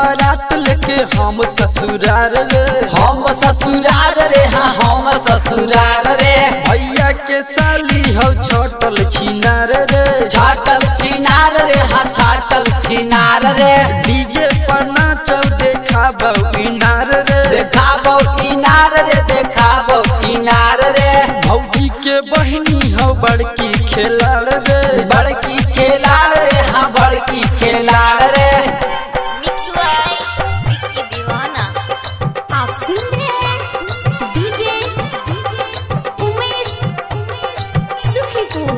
बारात लेके हम ससुरार रे, हम ससुरार रे, हाँ हम ससुरार रे। भैया के साली हो छटल छिनार रे, छाटल छिनार रे, हाँ छाटल छिनार रे। डीजे पर नाचो देखाबो इनार रे, देखाबो इनार रे, देखाबो इनार रे। भौजी के बहनी हो बड़की खेलाड़ रे, बड़की खेलाड़ रे, हाँ बड़की खेलाड़ रे। मिक्स बाय विक्की दीवाना। आप सुन रहे हैं डीजे उमेश सुखीपुर।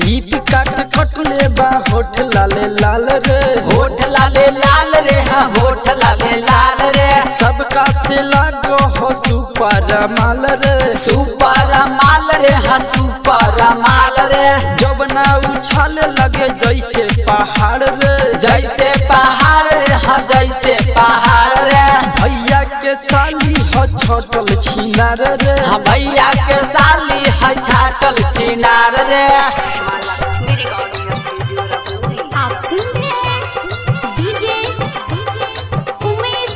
ईद काट कटले बा होठ लाले लाल रे, होठ लाले लाल रे, हाँ होठ लाले लाल रे। सबका से लागो हो सुपर माल रे, सुपर माल रे, हाँ सुपर माल रे। जबना उछाले लगे जैसे पहाड़ रे, जैसे पहाड़ रे, हाँ जैसे पहाड़ रे। भैया के साली हो छटल छिनार रे, हाँ भैया के साली है छाटल छिनार रे। आप सुन रहे हैं DJ Umesh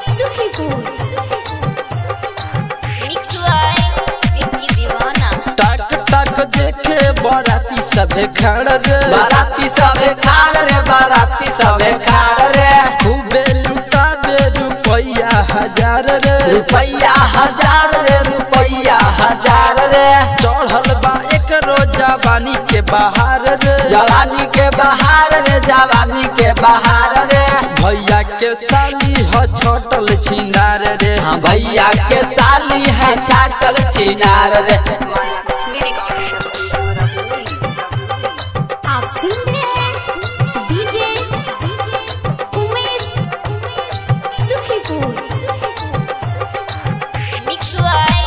Sukhipur. Mix by Vicky Deewana. टाक टाक देखे बराती सबे खड़ रे, बाराती सबे खाड़ रे, बाराती सबे खाड़ रे। खूबे लुटाबे रुपया हजार रे, रुपया हजार रे, रुपया हजार रे। चढ़ल बा एक रोजा बानी के बाहर रे, जवानी के बहार रे, जवानी के बहार रे। भैया के साली हो छटल छिनार रे, हाँ भैया के साली है छाटल छिनार रे। आप सुन रहे हैं DJ Umesh Sukhipur. Mix by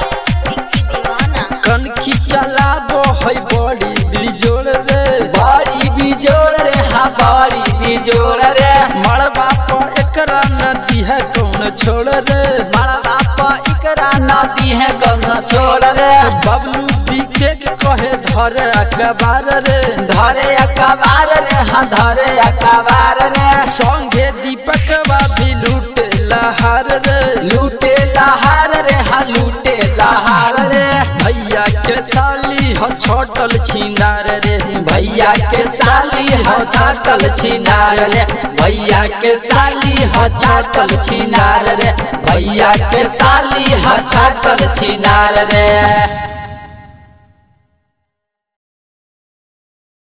Vicky Deewana. कनखी चलाबो है बड़ी बिजोड़ रे, बड़ी बिजोड़ रे, हाँ बड़ी बिजोड़ रे। मड़बा पर एकरा नदी है कौन छोड़ रे, मड़वा पर इकरा नदी है कौन छोड़ रे। बबलू दिखे के कहे धरे अखबार रे, धरे अकबार रे, हाँ धरे अकबार रे। संगे दीपक भी लूटे लहार रे, लूटे लहार रे, हाँ लूटे लहार रे। भैया के साली हो छटल छिनार रे, भैया के साली हो छाटल छिनार रे। भैया के साली हो छाटल छिनार रे। भैया के साली हो छाटल छिनार रे।